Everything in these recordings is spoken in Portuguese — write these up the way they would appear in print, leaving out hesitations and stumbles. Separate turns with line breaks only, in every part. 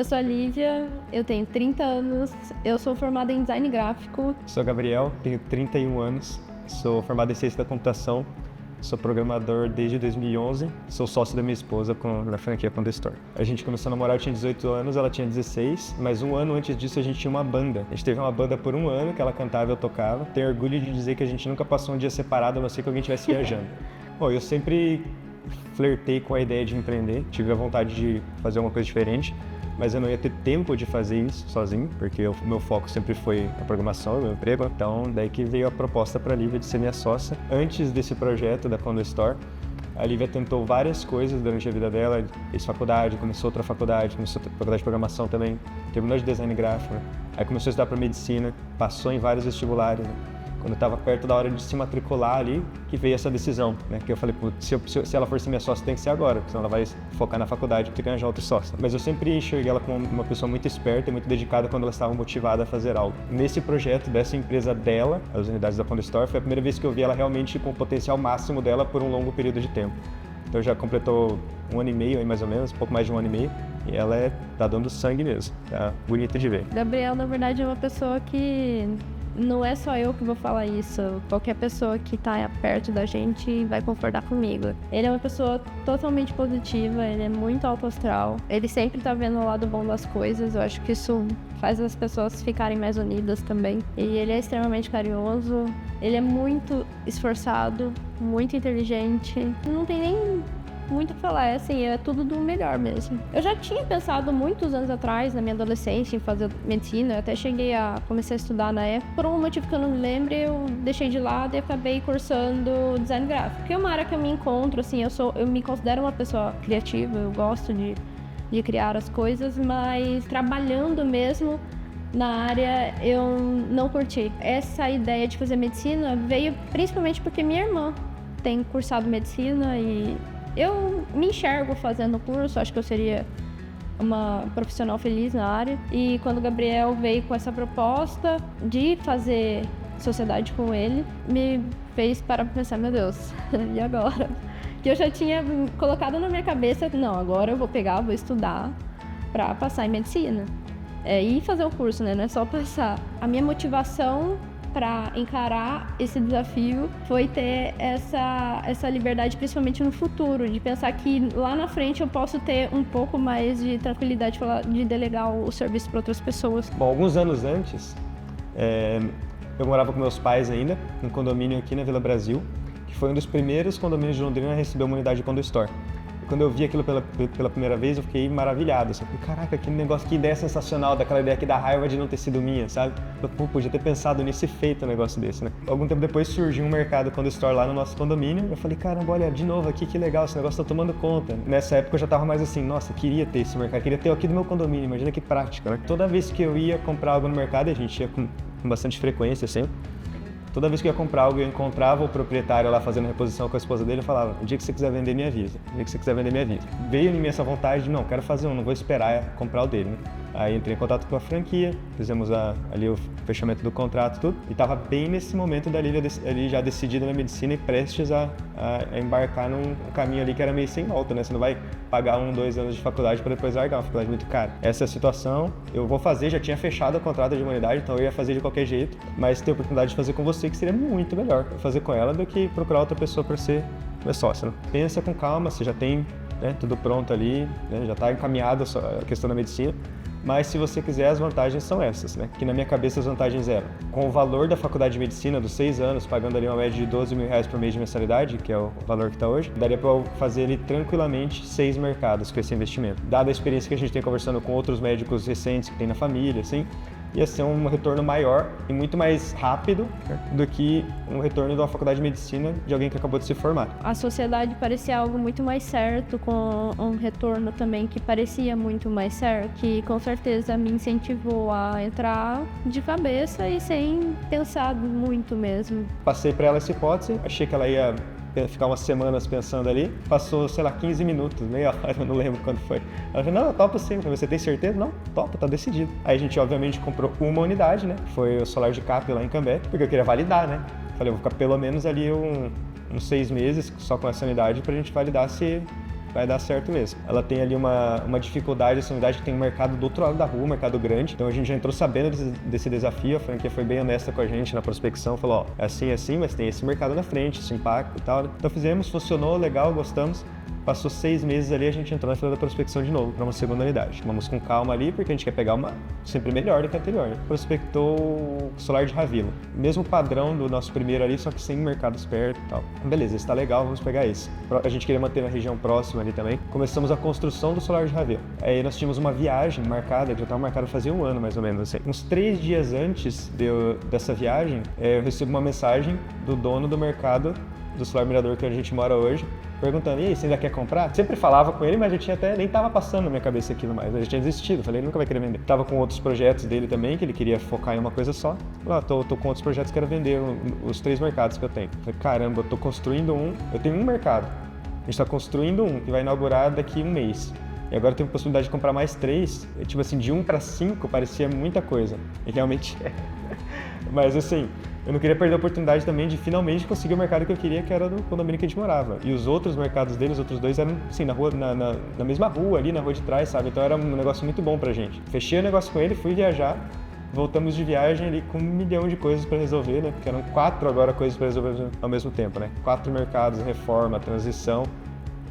Eu sou a Lívia, eu tenho 30 anos, eu sou formada em design gráfico.
Sou Gabriel, tenho 31 anos, sou formado em ciência da computação, sou programador desde 2011, sou sócio da minha esposa na franquia Condestore. A gente começou a namorar, eu tinha 18 anos, ela tinha 16, mas um ano antes disso a gente tinha uma banda. A gente teve uma banda por um ano que ela cantava e eu tocava. Tenho orgulho de dizer que a gente nunca passou um dia separado, a não ser que alguém estivesse viajando. Bom, eu sempre flertei com a ideia de empreender, tive a vontade de fazer alguma coisa diferente, mas eu não ia ter tempo de fazer isso sozinho, porque o meu foco sempre foi a programação, o meu emprego. Então, daí que veio a proposta para a Lívia de ser minha sócia. Antes desse projeto da Condestore, a Lívia tentou várias coisas durante a vida dela, fez faculdade, começou outra faculdade, começou faculdade de programação também, terminou de design gráfico, né? Aí começou a estudar para medicina, passou em vários vestibulares, né? Quando eu estava perto da hora de se matricular ali, que veio essa decisão, né? Que eu falei, se ela for ser minha sócia, tem que ser agora, porque senão ela vai focar na faculdade e ter que arranjar outro sócio. Mas eu sempre enxerguei ela como uma pessoa muito esperta e muito dedicada quando ela estava motivada a fazer algo. Nesse projeto dessa empresa dela, as unidades da Condestore, foi a primeira vez que eu vi ela realmente com o potencial máximo dela por um longo período de tempo. Então já completou 1 ano e meio, aí mais ou menos, um pouco mais de 1 ano e meio, e ela tá dando sangue mesmo, tá bonita de ver.
Gabriel, na verdade, é uma pessoa que não é só eu que vou falar isso, qualquer pessoa que tá perto da gente vai concordar comigo. Ele é uma pessoa totalmente positiva, ele é muito alto astral, ele sempre tá vendo o lado bom das coisas, eu acho que isso faz as pessoas ficarem mais unidas também. E ele é extremamente carinhoso, ele é muito esforçado, muito inteligente, não tem nem muito o que falar, assim, é tudo do melhor mesmo. Eu já tinha pensado muitos anos atrás, na minha adolescência, em fazer medicina, eu até comecei a estudar na época. Por um motivo que eu não me lembro, eu deixei de lado e acabei cursando design gráfico, que é uma área que eu me encontro, assim, eu me considero uma pessoa criativa, eu gosto de criar as coisas, mas trabalhando mesmo na área eu não curti. Essa ideia de fazer medicina veio principalmente porque minha irmã tem cursado medicina e eu me enxergo fazendo o curso, acho que eu seria uma profissional feliz na área. E quando o Gabriel veio com essa proposta de fazer sociedade com ele, me fez parar pra pensar, meu Deus, e agora? Que eu já tinha colocado na minha cabeça, não, agora eu vou estudar pra passar em medicina. E fazer o curso, né? Não é só passar. A minha motivação para encarar esse desafio foi ter essa liberdade, principalmente no futuro, de pensar que lá na frente eu posso ter um pouco mais de tranquilidade de delegar o serviço para outras pessoas.
Bom, alguns anos antes, eu morava com meus pais ainda, num condomínio aqui na Vila Brasil, que foi um dos primeiros condomínios de Londrina a receber uma unidade Condestore. Quando eu vi aquilo pela primeira vez, eu fiquei maravilhado. Eu falei, caraca, que negócio, que ideia sensacional, daquela ideia que dá raiva de não ter sido minha, sabe? Eu podia ter pensado nisso e feito um negócio desse, né? Algum tempo depois surgiu um mercado Condestore lá no nosso condomínio. Eu falei, caramba, olha, de novo aqui, que legal, esse negócio tá tomando conta. Nessa época eu já tava mais assim, nossa, queria ter esse mercado, queria ter aqui do meu condomínio, imagina que prática, né? Toda vez que eu ia comprar algo no mercado, e a gente ia com bastante frequência sempre, toda vez que eu ia comprar algo, eu encontrava o proprietário lá fazendo reposição com a esposa dele, eu falava, o dia que você quiser vender, me avisa. O dia que você quiser vender, me avisa. Veio em mim essa vontade de, não, quero fazer um, não vou esperar comprar o dele, né? Aí entrei em contato com a franquia, fizemos ali o fechamento do contrato e tudo, e estava bem nesse momento da Lívia ali já decidida na medicina e prestes a embarcar num caminho ali que era meio sem volta, né? Você não vai pagar 1, 2 anos de faculdade para depois largar, uma faculdade muito cara. Essa é a situação, eu vou fazer, já tinha fechado o contrato de humanidade, então eu ia fazer de qualquer jeito, mas ter a oportunidade de fazer com você, que seria muito melhor fazer com ela do que procurar outra pessoa para ser meu sócio, né? Pensa com calma, você já tem, né, tudo pronto ali, né? Já está encaminhado a questão da medicina. Mas se você quiser, as vantagens são essas, né? Que na minha cabeça as vantagens eram, com o valor da faculdade de medicina dos 6 anos, pagando ali uma média de R$12 mil por mês de mensalidade, que é o valor que está hoje, daria para eu fazer ali tranquilamente 6 mercados com esse investimento. Dada a experiência que a gente tem conversando com outros médicos recentes que tem na família, assim, ia ser um retorno maior e muito mais rápido do que um retorno de uma faculdade de medicina de alguém que acabou de se formar.
A sociedade parecia algo muito mais certo, com um retorno também que parecia muito mais certo, que com certeza me incentivou a entrar de cabeça e sem pensar muito mesmo.
Passei para ela essa hipótese, achei que ela ia ficar umas semanas pensando ali, passou, sei lá, 15 minutos, meia hora, eu não lembro quando foi. Ela falou, não, eu topo sim. Você tem certeza? Não, topa, tá decidido. Aí a gente, obviamente, comprou uma unidade, né? Foi o Solar de Cap lá em Cambé, porque eu queria validar, né? Falei, eu vou ficar pelo menos ali uns 6 meses só com essa unidade pra gente validar se vai dar certo mesmo. Ela tem ali uma dificuldade, essa unidade que tem um mercado do outro lado da rua, um mercado grande. Então a gente já entrou sabendo desse desafio, a franquia foi bem honesta com a gente na prospecção, falou, ó, é assim, mas tem esse mercado na frente, esse impacto e tal. Então fizemos, funcionou, legal, gostamos. Passou 6 meses ali, a gente entrou na fila da prospecção de novo para uma segunda unidade. Vamos com calma ali, porque a gente quer pegar uma sempre melhor do que a anterior, né? Prospectou o solar de Ravilo. Mesmo padrão do nosso primeiro ali, só que sem mercados perto e tal. Beleza, esse tá legal, vamos pegar esse. A gente queria manter na região próxima ali também. Começamos a construção do solar de Ravilo. Aí nós tínhamos uma viagem marcada, que já estava marcada fazia um ano mais ou menos, assim. Uns 3 dias antes dessa viagem, eu recebo uma mensagem do dono do mercado do solar mirador que a gente mora hoje, perguntando, e aí, você ainda quer comprar? Sempre falava com ele, mas eu tinha nem tava passando na minha cabeça aquilo mais, eu já tinha desistido, falei, ele nunca vai querer vender. Tava com outros projetos dele também, que ele queria focar em uma coisa só. Falei, tô com outros projetos, quero vender os 3 mercados que eu tenho. Falei, caramba, eu tô construindo eu tenho um mercado, a gente tá construindo um, que vai inaugurar daqui 1 mês. E agora eu tenho a possibilidade de comprar mais 3, tipo assim, de 1 para 5 parecia muita coisa, e realmente é. Mas assim, eu não queria perder a oportunidade também de finalmente conseguir o mercado que eu queria, que era do condomínio que a gente morava. E os outros mercados deles, os outros 2 eram assim, na rua, na mesma rua ali, na rua de trás, sabe? Então era um negócio muito bom pra gente. Fechei o negócio com ele, fui viajar, voltamos de viagem ali com 1 milhão de coisas pra resolver, né? Porque eram 4 agora coisas pra resolver ao mesmo tempo, né? 4 mercados, reforma, transição,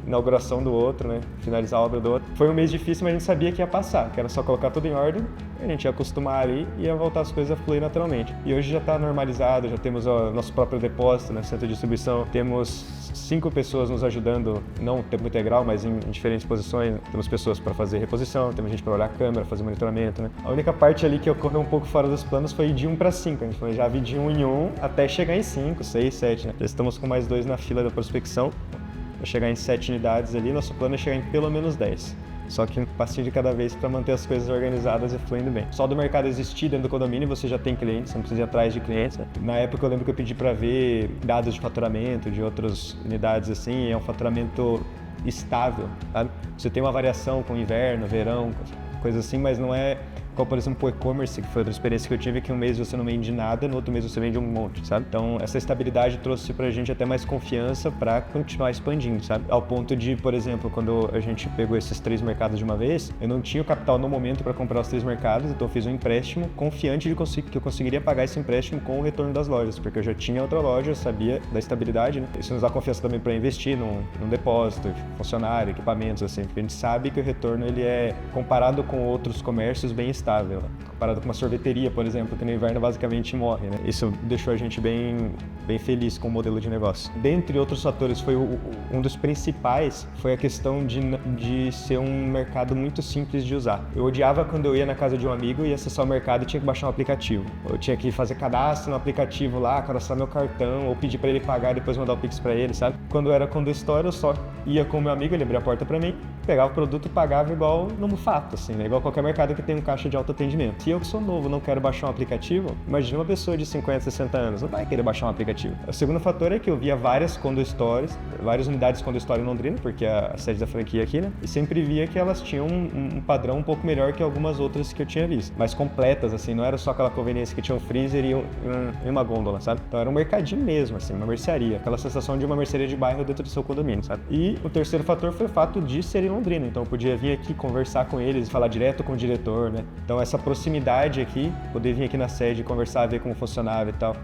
inauguração do outro, né? Finalizar a obra do outro. Foi um mês difícil, mas a gente sabia que ia passar, que era só colocar tudo em ordem, a gente ia acostumar ali e ia voltar as coisas a fluir naturalmente. E hoje já está normalizado, já temos o nosso próprio depósito, né? Centro de distribuição, temos 5 pessoas nos ajudando, não tempo integral, mas em diferentes posições. Temos pessoas para fazer reposição, temos gente para olhar a câmera, fazer monitoramento, né? A única parte ali que ocorreu um pouco fora dos planos foi de 1 para 5, a gente planejava de 1 em 1 até chegar em 5, 6, 7, né? Já estamos com mais 2 na fila da prospecção. Para chegar em 7 unidades ali, nosso plano é chegar em pelo menos 10. Só que um passinho de cada vez para manter as coisas organizadas e fluindo bem. Só do mercado existir dentro do condomínio você já tem clientes, você não precisa ir atrás de clientes. Na época eu lembro que eu pedi para ver dados de faturamento de outras unidades assim, é um faturamento estável, sabe? Você tem uma variação com inverno, verão, coisa assim, mas não é Como, por exemplo, o e-commerce, que foi outra experiência que eu tive, que um mês você não vende nada, no outro mês você vende um monte, sabe? Então, essa estabilidade trouxe pra gente até mais confiança pra continuar expandindo, sabe? Ao ponto de, por exemplo, quando a gente pegou esses 3 mercados de uma vez, eu não tinha o capital no momento para comprar os 3 mercados, então eu fiz um empréstimo confiante de que eu conseguiria pagar esse empréstimo com o retorno das lojas, porque eu já tinha outra loja, eu sabia da estabilidade, né? Isso nos dá confiança também para investir num depósito, funcionário, equipamentos, assim, porque a gente sabe que o retorno ele é, comparado com outros comércios, bem estável, né? Comparado com uma sorveteria, por exemplo, que no inverno basicamente morre, né? Isso deixou a gente bem feliz com o modelo de negócio. Dentre outros fatores, foi um dos principais foi a questão de ser um mercado muito simples de usar. Eu odiava quando eu ia na casa de um amigo e ia acessar o mercado e tinha que baixar um aplicativo. Eu tinha que fazer cadastro no aplicativo lá, cadastrar meu cartão, ou pedir para ele pagar e depois mandar o Pix para ele, sabe? Quando eu era Condo Store, eu só ia com o meu amigo, ele abria a porta para mim, pegava o produto e pagava igual no Mufato, assim, né? Igual qualquer mercado que tem um caixa de autoatendimento. Se eu que sou novo não quero baixar um aplicativo, imagina uma pessoa de 50, 60 anos, não vai querer baixar um aplicativo. O segundo fator é que eu via várias Condo Stores, várias unidades Condo Store em Londrina, porque é a sede da franquia aqui, né? E sempre via que elas tinham um padrão um pouco melhor que algumas outras que eu tinha visto. Mais completas, assim, não era só aquela conveniência que tinha um freezer e uma gôndola, sabe? Então era um mercadinho mesmo, assim, uma mercearia. Aquela sensação de uma mercearia de bairro dentro do seu condomínio, sabe? E o terceiro fator foi o fato de ser em Londrina. Então eu podia vir aqui conversar com eles, falar direto com o diretor, né? Então essa proximidade aqui, poder vir aqui na sede, conversar, ver como funcionava e tal.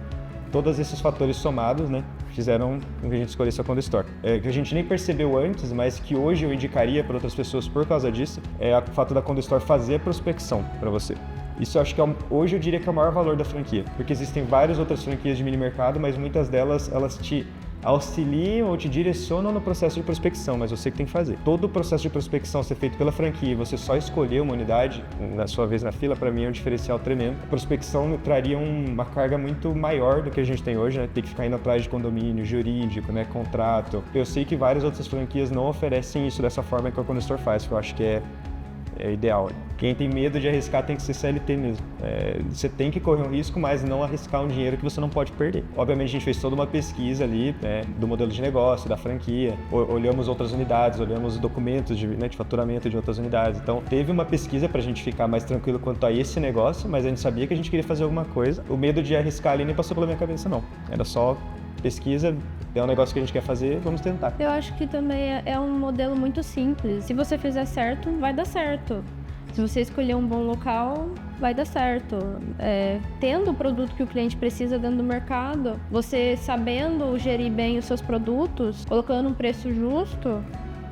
Todos esses fatores somados, né, fizeram com que a gente escolhesse a Condo Store. Que a gente nem percebeu antes, mas que hoje eu indicaria para outras pessoas por causa disso, é o fato da Condo Store fazer a prospecção para você. Isso eu acho que hoje eu diria que é o maior valor da franquia, porque existem várias outras franquias de mini mercado, mas muitas delas elas te auxiliam ou te direcionam no processo de prospecção, mas você que tem que fazer. Todo o processo de prospecção ser feito pela franquia e você só escolher uma unidade, na sua vez na fila, para mim é um diferencial tremendo. A prospecção traria uma carga muito maior do que a gente tem hoje, né? Ter que ficar indo atrás de condomínio, jurídico, né? Contrato. Eu sei que várias outras franquias não oferecem isso dessa forma que a Condo Store faz, que eu acho que é ideal. Quem tem medo de arriscar tem que ser CLT mesmo. Você tem que correr um risco, mas não arriscar um dinheiro que você não pode perder. Obviamente a gente fez toda uma pesquisa ali, né, do modelo de negócio, da franquia, olhamos outras unidades, olhamos documentos de faturamento de outras unidades. Então teve uma pesquisa pra gente ficar mais tranquilo quanto a esse negócio, mas a gente sabia que a gente queria fazer alguma coisa. O medo de arriscar ali nem passou pela minha cabeça não. Era só pesquisa, é um negócio que a gente quer fazer, vamos tentar.
Eu acho que também é um modelo muito simples. Se você fizer certo, vai dar certo. Se você escolher um bom local, vai dar certo. Tendo o produto que o cliente precisa dentro do mercado, você sabendo gerir bem os seus produtos, colocando um preço justo,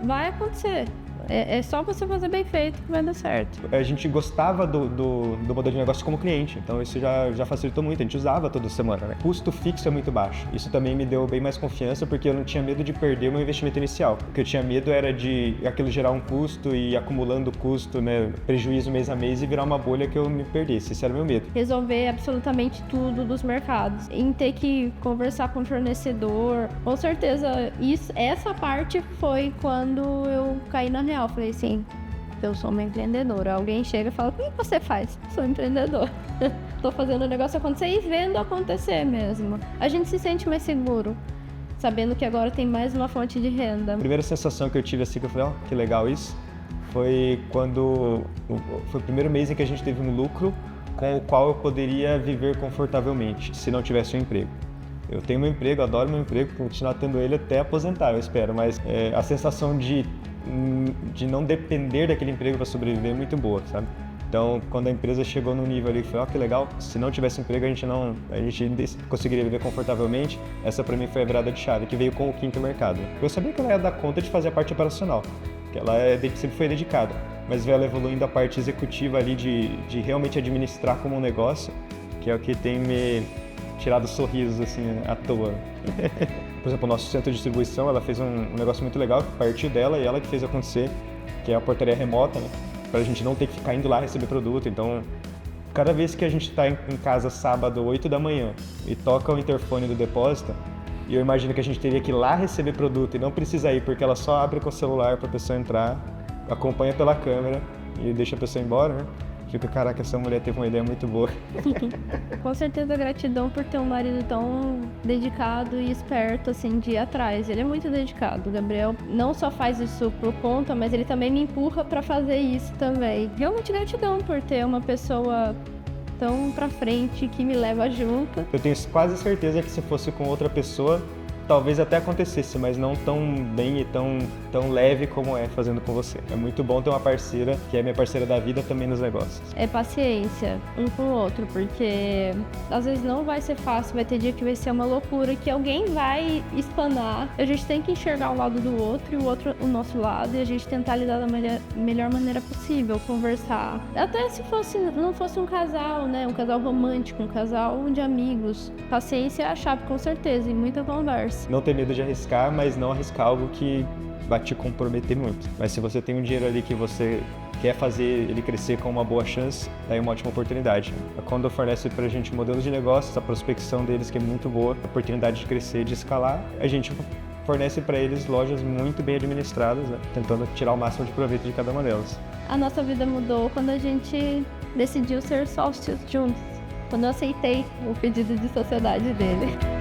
vai acontecer. É só você fazer bem feito que vai dar certo.
A gente gostava do modelo de negócio como cliente, então isso já facilitou muito, a gente usava toda semana, né? Custo fixo é muito baixo. Isso também me deu bem mais confiança, porque eu não tinha medo de perder o meu investimento inicial. O que eu tinha medo era de aquilo gerar um custo e ir acumulando custo, né? Prejuízo mês a mês e virar uma bolha que eu me perdesse. Esse era o meu medo.
Resolver absolutamente tudo dos mercados. Em ter que conversar com o fornecedor. Com certeza, essa parte foi quando eu caí na real. Falei assim, eu sou uma empreendedora. Alguém chega e fala, o que você faz? Sou empreendedor. Tô fazendo o negócio acontecer e vendo acontecer mesmo. A gente se sente mais seguro, sabendo que agora tem mais uma fonte de renda.
A primeira sensação que eu tive assim, que eu falei, que legal isso, foi quando foi o primeiro mês em que a gente teve um lucro com o qual eu poderia viver confortavelmente, se não tivesse um emprego. Eu tenho meu emprego, adoro meu emprego, vou continuar tendo ele até aposentar, eu espero, mas a sensação de não depender daquele emprego para sobreviver é muito boa, sabe? Então, quando a empresa chegou no nível ali, eu falei, que legal, se não tivesse emprego a gente conseguiria viver confortavelmente. Essa para mim foi a virada de chave, que veio com o quinto mercado. Eu sabia que ela ia dar conta de fazer a parte operacional, que ela sempre foi dedicada, mas veio ela evoluindo a parte executiva ali de realmente administrar como um negócio, que é o que tem me tirado sorrisos assim à toa. Por exemplo, o nosso centro de distribuição, ela fez um negócio muito legal, que partiu dela e ela que fez acontecer, que é a portaria remota, né? Pra gente não ter que ficar indo lá receber produto. Então, cada vez que a gente tá em casa sábado, 8 da manhã, e toca o interfone do depósito, e eu imagino que a gente teria que ir lá receber produto e não precisa ir, porque ela só abre com o celular pra pessoa entrar, acompanha pela câmera e deixa a pessoa ir embora, né? Fica, caraca, essa mulher teve uma ideia muito boa.
Com certeza, gratidão por ter um marido tão dedicado e esperto, assim, de ir atrás. Ele é muito dedicado. O Gabriel não só faz isso por conta, mas ele também me empurra pra fazer isso também. Realmente gratidão por ter uma pessoa tão pra frente que me leva junto.
Eu tenho quase certeza que se fosse com outra pessoa, talvez até acontecesse, mas não tão bem e tão leve como é fazendo com você. É muito bom ter uma parceira, que é minha parceira da vida também nos negócios.
É paciência um com o outro, porque às vezes não vai ser fácil, vai ter dia que vai ser uma loucura, que alguém vai espanar. A gente tem que enxergar um lado do outro e o outro o nosso lado, e a gente tentar lidar da melhor maneira possível, conversar. Até se não fosse um casal, né? Um casal romântico, um casal de amigos. Paciência é a chave, com certeza, e muita conversa.
Não ter medo de arriscar, mas não arriscar algo que vai te comprometer muito. Mas se você tem um dinheiro ali que você quer fazer ele crescer com uma boa chance, daí é uma ótima oportunidade. A Condor fornece pra gente modelos de negócios, a prospecção deles que é muito boa, a oportunidade de crescer, de escalar. A gente fornece para eles lojas muito bem administradas, né? Tentando tirar o máximo de proveito de cada uma delas.
A nossa vida mudou quando a gente decidiu ser sócios juntos, quando eu aceitei o pedido de sociedade dele.